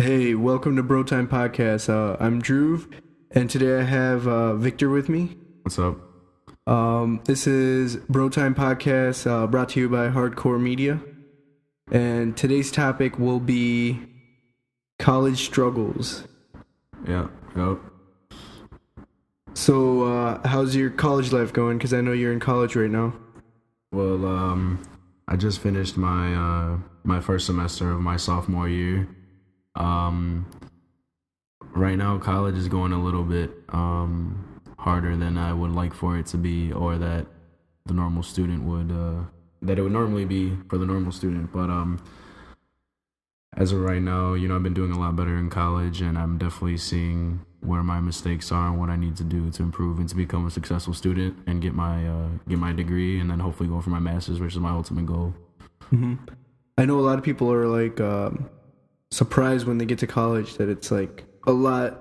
Hey, welcome to Bro Time Podcast. I'm Drew, and today I have Victor with me. What's up? This is Bro Time Podcast, brought to you by HardKore Media, and today's topic will be college struggles. Yeah, yep. So, how's your college life going? Because I know you're in college right now. Well, I just finished my my first semester of my sophomore year. Right now, college is going a little bit harder than I would like for it to be, or that the normal student would that it would normally be for the normal student. But as of right now, I've been doing a lot better in college, and I'm definitely seeing where my mistakes are and what I need to do to improve and to become a successful student and get my degree, and then hopefully go for my master's, which is my ultimate goal. Mm-hmm. I know a lot of people are like surprised when they get to college that it's like a lot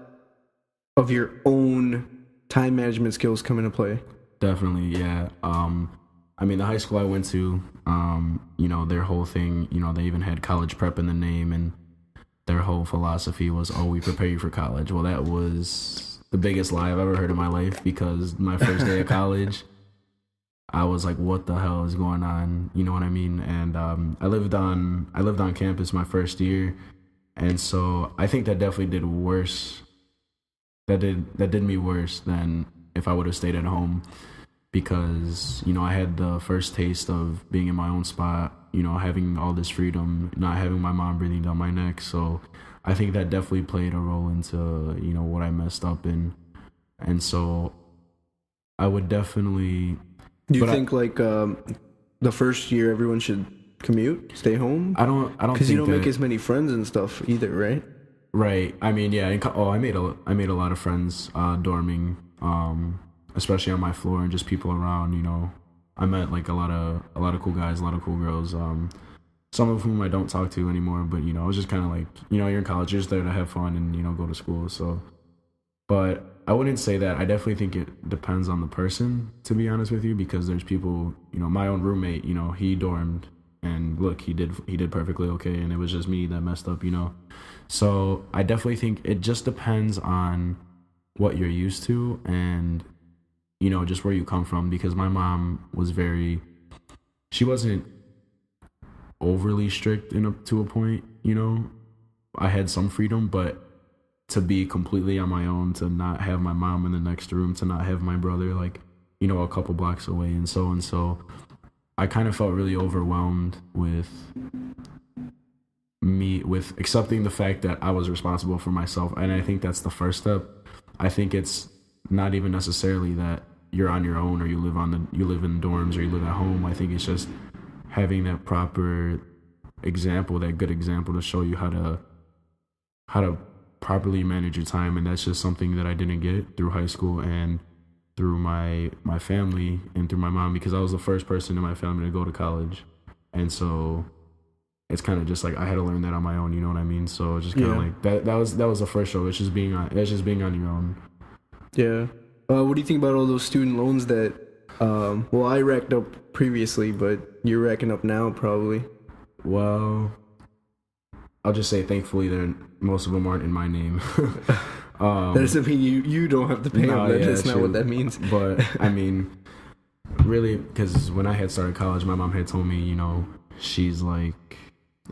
of your own time management skills come into play. Definitely, yeah. I mean, the high school I went to, their whole thing, they even had college prep in the name, and their whole philosophy was, oh, we prepare you for college. Well, that was the biggest lie I've ever heard in my life, because my first day of college, I was like, what the hell is going on? You know what I mean? And I lived on campus my first year, and so I think that definitely did worse. That did me worse than if I would have stayed at home, because I had the first taste of being in my own spot, having all this freedom, not having my mom breathing down my neck. So I think that definitely played a role into what I messed up in, and so I would definitely. Do you think the first year everyone should commute, stay home? I don't because you don't make as many friends and stuff either, right? Right. I mean, yeah. I made a lot of friends dorming, especially on my floor, and just people around. I met like a lot of cool guys, a lot of cool girls. Some of whom I don't talk to anymore, but I was just kind of like, you're in college, you're just there to have fun and go to school. So, but I wouldn't say that. I definitely think it depends on the person, to be honest with you, because there's people. My own roommate. He dormed. And look, he did perfectly okay, and it was just me that messed up, So I definitely think it just depends on what you're used to and, just where you come from. Because my mom was she wasn't overly strict to a point, I had some freedom, but to be completely on my own, to not have my mom in the next room, to not have my brother a couple blocks away, and so. I kind of felt really overwhelmed with accepting the fact that I was responsible for myself. And I think that's the first step. I think it's not even necessarily that you're on your own, or you live in dorms, or you live at home. I think it's just having that proper example, that good example, to show you how to properly manage your time. And that's just something that I didn't get through high school and through my family and through my mom, because I was the first person in my family to go to college. And so it's kind of just like I had to learn that on my own, you know what I mean? So it's just kind of like that was the first show. It's just being on your own. Yeah. What do you think about all those student loans that I racked up previously, but you're racking up now probably? Well, I'll just say thankfully most of them aren't in my name. That doesn't mean you don't have to pay them. That's not what that means. But I mean, really, because when I had started college, my mom had told me, she's like,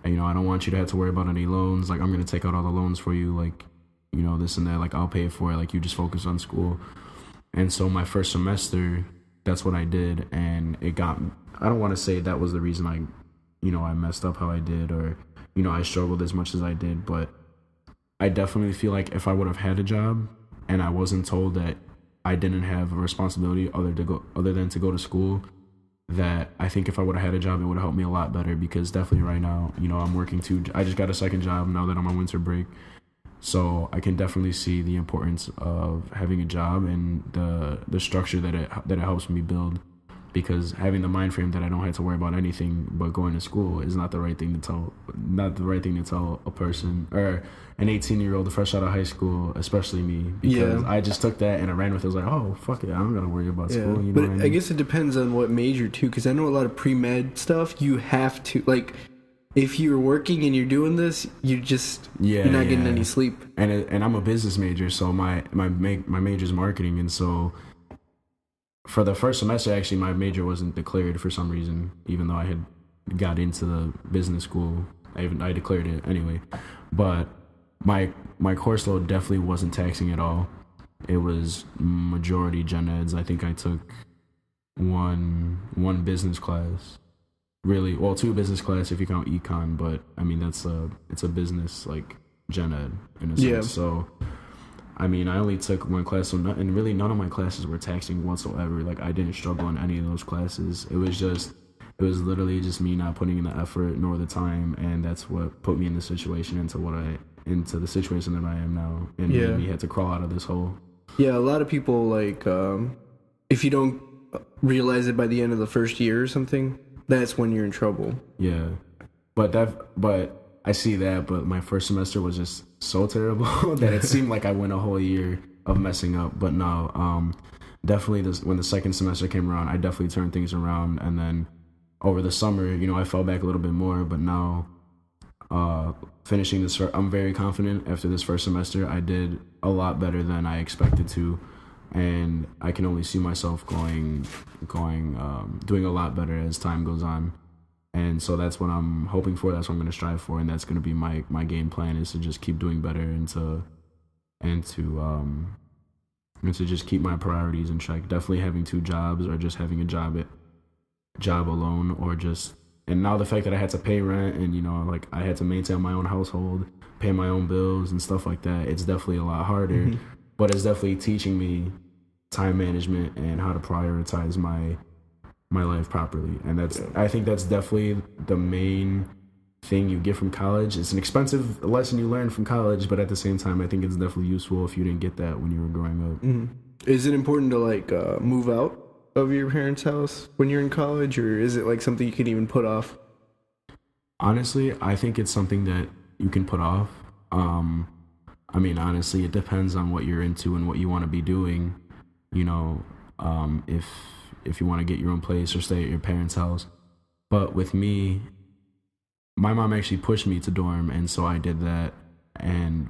I don't want you to have to worry about any loans. Like, I'm gonna take out all the loans for you. Like, this and that. Like, I'll pay for it. Like, you just focus on school. And so my first semester, that's what I did, and it got. I don't want to say that was the reason I messed up how I did, or I struggled as much as I did, but I definitely feel like if I would have had a job and I wasn't told that I didn't have a responsibility other than to go to school, that I think if I would have had a job, it would have helped me a lot better. Because definitely right now, I'm working too. I just got a second job now that I'm on winter break. So I can definitely see the importance of having a job and the structure that it helps me build. Because having the mind frame that I don't have to worry about anything but going to school is not the right thing to tell a person, or an 18-year-old fresh out of high school, especially me. Because I just took that and I ran with it. I was like, oh, fuck it, I don't gotta worry about school. But I guess it depends on what major too, because I know a lot of pre-med stuff, you have to, like, if you're working and you're doing this, you're not getting any sleep. And I'm a business major, so my major is marketing, and so for the first semester, actually, my major wasn't declared for some reason, even though I had got into the business school. I declared it anyway, but my course load definitely wasn't taxing at all. It was majority gen eds. I think I took one business class. Really, well, two business class if you count econ, but I mean it's a business like gen ed in a sense. Yeah. So I mean, I only took one class, and really none of my classes were taxing whatsoever. Like, I didn't struggle in any of those classes. It was literally just me not putting in the effort nor the time, and that's what put me in the situation into the situation that I am now, and made me had to crawl out of this hole. Yeah, a lot of people, like, if you don't realize it by the end of the first year or something, that's when you're in trouble. Yeah, but I see that, but my first semester was just so terrible that it seemed like I went a whole year of messing up. But no, definitely when the second semester came around, I definitely turned things around. And then over the summer, I fell back a little bit more. But now, finishing this, I'm very confident after this first semester. I did a lot better than I expected to. And I can only see myself doing a lot better as time goes on. And so that's what I'm hoping for. That's what I'm going to strive for, and that's going to be my game plan, is to just keep doing better and to just keep my priorities in check. Definitely having two jobs, or just having a job alone, or just, and now the fact that I had to pay rent and like I had to maintain my own household, pay my own bills and stuff like that. It's definitely a lot harder, mm-hmm. but it's definitely teaching me time management and how to prioritize my life properly. And I think that's definitely the main thing you get from college. It's an expensive lesson you learn from college, but at the same time, I think it's definitely useful if you didn't get that when you were growing up. Mm-hmm. Is it important to like move out of your parents' house when you're in college, or is it like something you can even put off? Honestly, I think it's something that you can put off. I mean, honestly, it depends on what you're into and what you want to be doing. If you want to get your own place or stay at your parents' house. But with me, my mom actually pushed me to dorm, and so I did that. And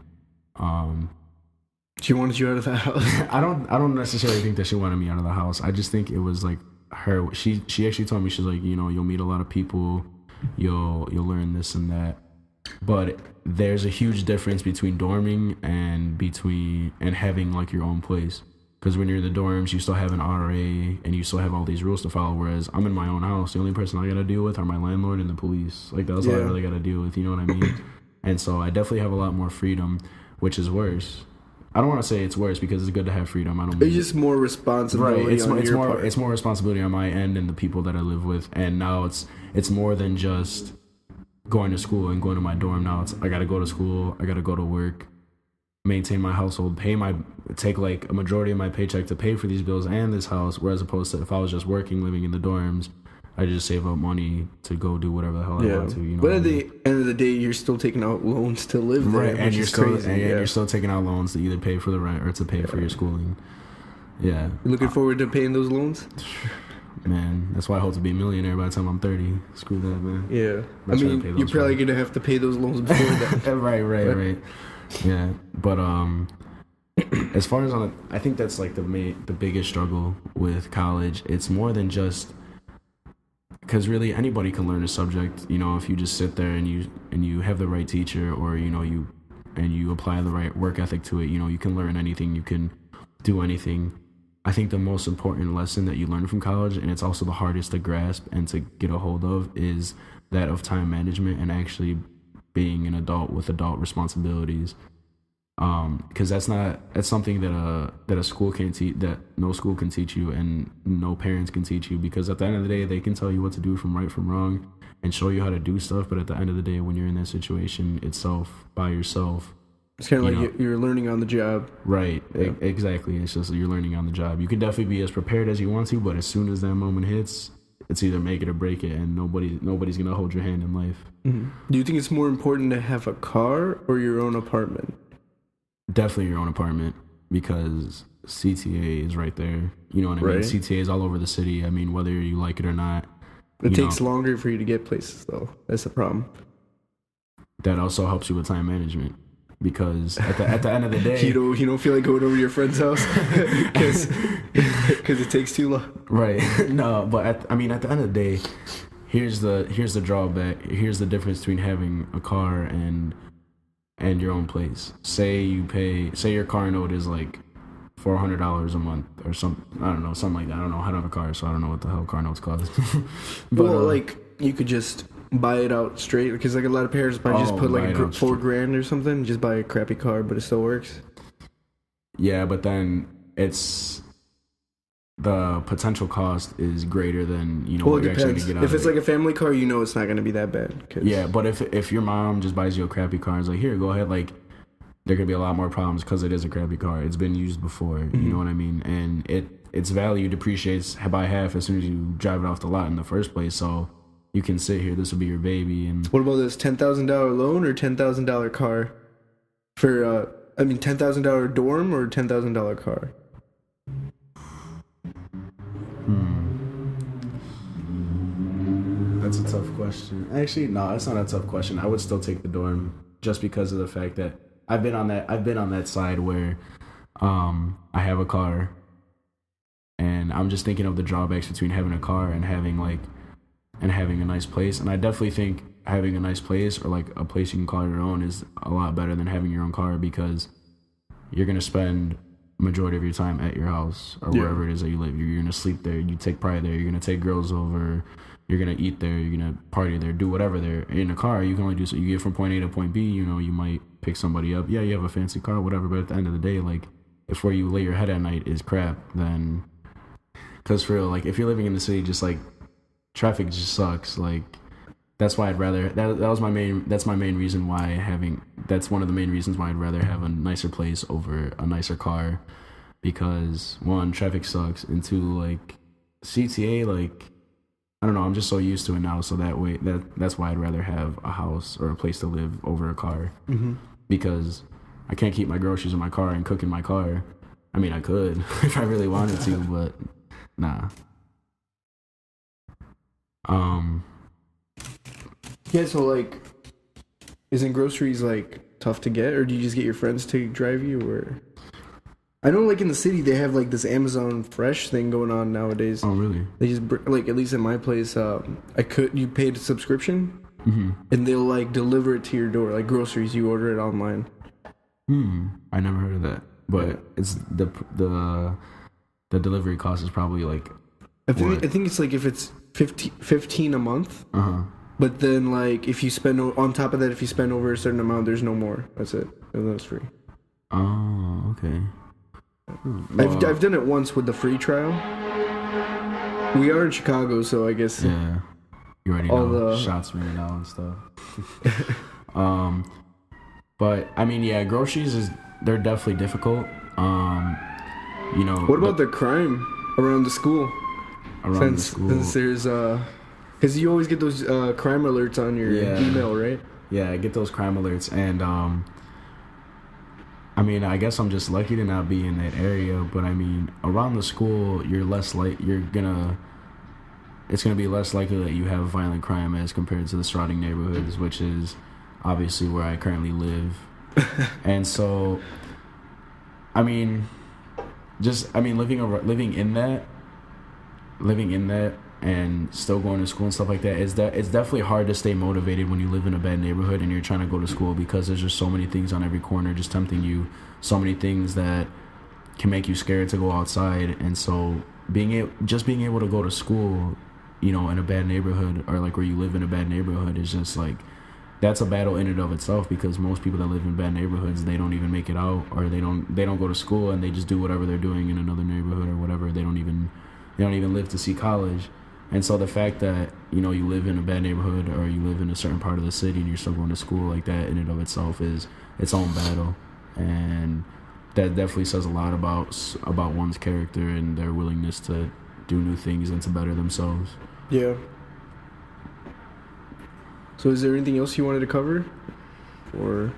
she wanted you out of the house. I don't necessarily think that she wanted me out of the house. I just think it was like her. She actually told me, she's like, you'll meet a lot of people, you'll learn this and that. But there's a huge difference between dorming and having like your own place. Because when you're in the dorms, you still have an RA and you still have all these rules to follow. Whereas I'm in my own house. The only person I got to deal with are my landlord and the police. Like, that's all I really got to deal with. You know what I mean? And so I definitely have a lot more freedom, which is worse. I don't want to say it's worse because it's good to have freedom. It's just more responsibility. Right. It's more responsibility on my end and the people that I live with. And now it's more than just going to school and going to my dorm. Now I got to go to school. I got to go to work, maintain my household, take like a majority of my paycheck to pay for these bills and this house, whereas opposed to if I was just working, living in the dorms, I just save up money to go do whatever the hell I want to. But at the end of the day, you're still taking out loans to live there, right? And you're still taking out loans to either pay for the rent or to pay for your schooling. Yeah, you looking forward to paying those loans? Man, that's why I hope to be a millionaire by the time I'm 30. Screw that, man. Yeah, I mean, you're probably gonna have to pay those loans before that. Right. Yeah, but as far as I think that's like the biggest struggle with college. It's more than just because really anybody can learn a subject. If you just sit there and you have the right teacher, or you apply the right work ethic to it. You can learn anything. You can do anything. I think the most important lesson that you learn from college, and it's also the hardest to grasp and to get a hold of, is that of time management and actually being an adult with adult responsibilities, because that's something that a school can't teach, that no school can teach you and no parents can teach you, because at the end of the day they can tell you what to do from right from wrong and show you how to do stuff, but at the end of the day when you're in that situation itself by yourself, it's kind of like you're learning on the job. Right. Yeah. Exactly. It's just you're learning on the job. You can definitely be as prepared as you want to, but as soon as that moment hits, it's either make it or break it, and nobody's gonna hold your hand in life. Mm-hmm. Do you think it's more important to have a car or your own apartment? Definitely your own apartment, because CTA is right there. You know what I mean? CTA is all over the city. I mean, whether you like it or not. It takes longer for you to get places, though. That's the problem. that also helps you with time management. Because at the end of the day, you don't feel like going over to your friend's house because it takes too long. Right. No, but at the end of the day, here's the drawback. Here's the difference between having a car and your own place. Say your car note is like $400 a month or something. I don't know, something like that. I don't know how to have a car, so I don't know what the hell car notes cost. But like you could just buy it out straight, because like a lot of parents might just put like $4,000 or something and just buy a crappy car, but it still works. Yeah, but then it's the potential cost is greater than what you're actually gonna get out of it. If it's like a family car, it's not gonna be that bad. Yeah, but if your mom just buys you a crappy car and is like, here, go ahead, like there could be a lot more problems because it is a crappy car. It's been used before, you know what I mean, and its value depreciates by half as soon as you drive it off the lot in the first place. So you can sit here. This will be your baby. And what about this $10,000 loan or $10,000 car for? $10,000 dorm or $10,000 car? That's a tough question. Actually, no, it's not a tough question. I would still take the dorm just because of the fact that I've been on that side where I have a car, and I'm just thinking of the drawbacks between having a car and having a nice place. And I definitely think having a nice place, or like a place you can call your own, is a lot better than having your own car, because you're going to spend majority of your time at your house or wherever it is that you live. You're going to sleep there. You take pride there. You're going to take girls over. You're going to eat there. You're going to party there, do whatever there. In a car, you can only do so. You get from point A to point B, you might pick somebody up. Yeah, you have a fancy car, whatever. But at the end of the day, like, if where you lay your head at night is crap, then, because for real, like, if you're living in the city, just like, traffic just sucks. Like, that's why I'd rather, that's one of the main reasons why I'd rather have a nicer place over a nicer car, because one, traffic sucks, and two, like, CTA, like, I don't know, I'm just so used to it now, so that's why I'd rather have a house or a place to live over a car, because I can't keep my groceries in my car and cook in my car. I mean, I could if I really wanted to, but nah. Yeah, so like, isn't groceries like tough to get, or do you just get your friends to drive you? Or I know, like in the city, they have like this Amazon Fresh thing going on nowadays. Oh, really? They just like, at least in my place, you paid a subscription, and they'll like deliver it to your door, like groceries. You order it online. I never heard of that, but it's the delivery cost is probably like. I think it's like if it's $15 a month. But then, like, if you spend on top of that, if you spend over a certain amount, there's no more. That's it. And then it's free. Oh, okay. I've done it once with the free trial. We are in Chicago, so I guess. Yeah. You already know shots ringing out and stuff. But I mean, yeah, groceries they're definitely difficult. What about the crime around the school? Since there's because you always get those crime alerts on your email, right? Yeah, I get those crime alerts, and I mean, I guess I'm just lucky to not be in that area. But I mean, around the school, it's gonna be less likely that you have violent crime as compared to the surrounding neighborhoods, which is obviously where I currently live. And so, I mean, living in that and still going to school and stuff like that, it's definitely hard to stay motivated when you live in a bad neighborhood and you're trying to go to school, because there's just so many things on every corner just tempting you, so many things that can make you scared to go outside. And so being able to go to school, in a bad neighborhood, or like where you live in a bad neighborhood, is just like, that's a battle in and of itself, because most people that live in bad neighborhoods, they don't even make it out, or they don't go to school, and they just do whatever they're doing in another neighborhood or whatever. They don't even live to see college. And so the fact that, you live in a bad neighborhood, or you live in a certain part of the city and you're still going to school, like that in and of itself is its own battle. And that definitely says a lot about one's character and their willingness to do new things and to better themselves. Yeah. So is there anything else you wanted to cover? Or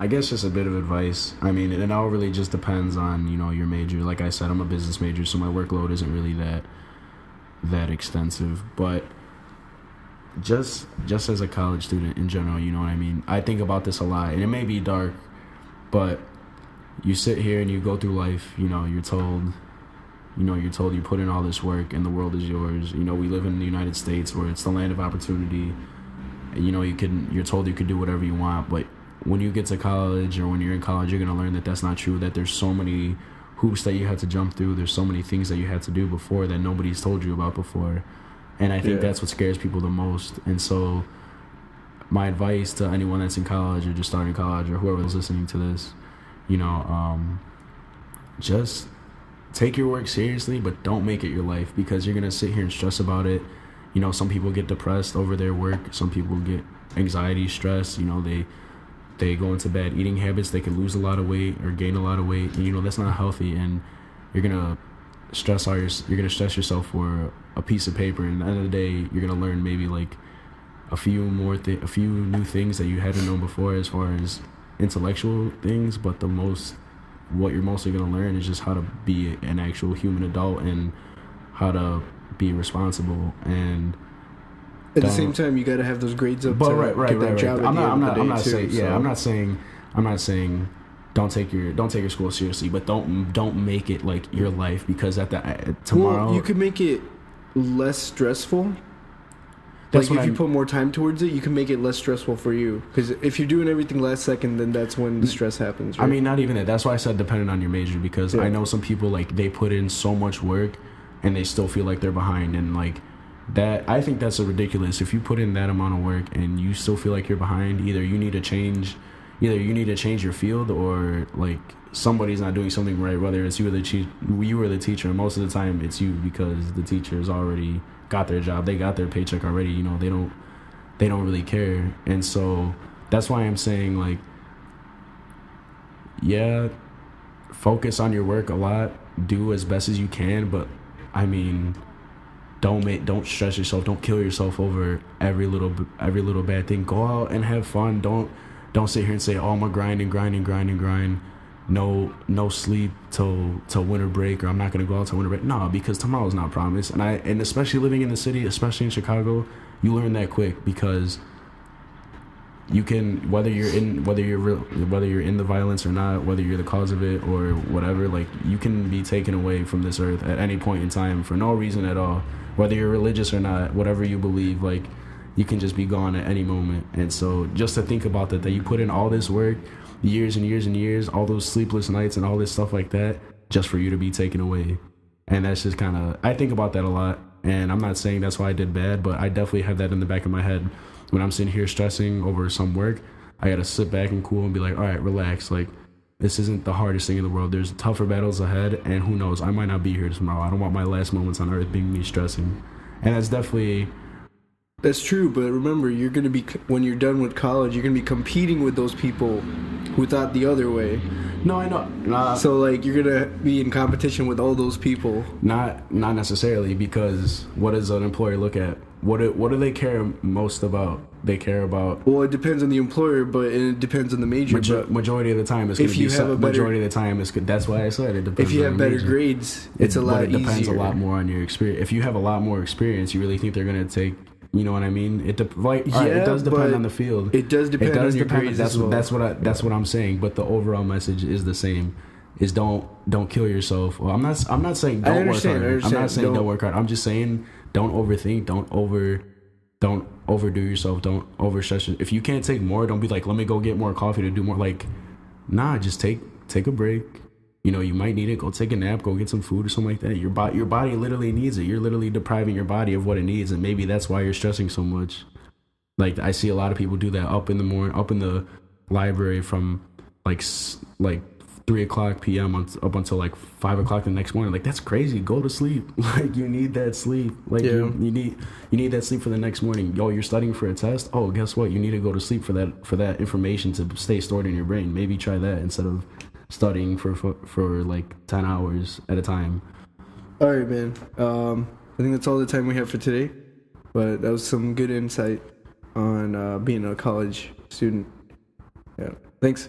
I guess just a bit of advice. I mean, it all really just depends on, your major. Like I said, I'm a business major, so my workload isn't really that extensive. But just as a college student in general, you know what I mean? I think about this a lot, and it may be dark, but you sit here and you go through life, you're told you put in all this work and the world is yours. We live in the United States where it's the land of opportunity. You're told you could do whatever you want, but when you get to college or when you're in college, you're going to learn that that's not true, that there's so many hoops that you had to jump through. There's so many things that you had to do before that nobody's told you about before. And I think that's what scares people the most. And so my advice to anyone that's in college or just starting college or whoever's listening to this, just take your work seriously, but don't make it your life, because you're going to sit here and stress about it. Some people get depressed over their work. Some people get anxiety, stress. They go into bad eating habits. They can lose a lot of weight or gain a lot of weight. And, that's not healthy. And you're going to stress yourself for a piece of paper. And at the end of the day, you're going to learn maybe like a few new things that you hadn't known before as far as intellectual things. But what you're mostly going to learn is just how to be an actual human adult and how to be responsible. And at the same time, you got to have those grades up. But to get that job. I'm not saying don't take your school seriously, but don't make it like your life, because tomorrow you could make it less stressful. If you put more time towards it, you can make it less stressful for you. Because if you're doing everything last second, then that's when the stress happens, right? I mean, not even that. That's why I said depending on your major, because I know some people, like, they put in so much work and they still feel like they're behind. And, like, that, I think that's ridiculous. If you put in that amount of work and you still feel like you're behind, either you need to change your field, or, like, somebody's not doing something right, whether it's you or the teacher. And most of the time it's you, because the teacher's already got their job, they got their paycheck already. They don't really care. And so that's why I'm saying, like, focus on your work a lot, do as best as you can, but I mean, don't stress yourself, don't kill yourself over every little bad thing. Go out and have fun. Don't sit here and say, oh, I'm gonna grind. No sleep till winter break, or I'm not gonna go out till winter break. No, because tomorrow's not promised. And especially living in the city, especially in Chicago, you learn that quick, because you can, whether you're in the violence or not, whether you're the cause of it or whatever, like, you can be taken away from this earth at any point in time for no reason at all. Whether you're religious or not, whatever you believe, like, you can just be gone at any moment. And so just to think about that you put in all this work, years and years and years, all those sleepless nights and all this stuff like that, just for you to be taken away. And that's just kind of, I think about that a lot. And I'm not saying that's why I did bad, but I definitely have that in the back of my head. When I'm sitting here stressing over some work, I gotta sit back and cool and be like, all right, relax. Like, this isn't the hardest thing in the world. There's tougher battles ahead, and who knows, I might not be here tomorrow. I don't want my last moments on earth being me stressing. And that's true, but remember, you're going to be, when you're done with college, you're going to be competing with those people who thought the other way. No, I know. So, like, you're going to be in competition with all those people. Not necessarily, because what does an employer look at? What do they care most about? They care about... Well, it depends on the employer, but it depends on the major. Majority of the time, it's going to be... Majority of the time, it's good. That's why I said it depends. If you have better grades, it's a lot easier. It depends a lot more on your experience. If you have a lot more experience, you really think they're going to take... You know what I mean? It does depend on the field. It does depend on your grades as well. That's what I'm saying. But the overall message is the same: is don't kill yourself. Well, I'm not saying don't work hard. I'm not saying don't work hard. I'm just saying don't overthink. Don't overdo yourself. Don't overstress yourself. If you can't take more, don't be like, let me go get more coffee to do more. Like, nah, just take a break. You might need it. Go take a nap. Go get some food or something like that. Your body literally needs it. You're literally depriving your body of what it needs, and maybe that's why you're stressing so much. Like, I see a lot of people do that up in the morning, up in the library from like 3:00 p.m. up until like 5 o'clock the next morning. Like, that's crazy. Go to sleep. Like, you need that sleep. Like, you need that sleep for the next morning. Yo, you're studying for a test. Oh, guess what? You need to go to sleep for that information to stay stored in your brain. Maybe try that instead of studying for like 10 hours at a time. All right, man. I think that's all the time we have for today. But that was some good insight on being a college student. Yeah. Thanks.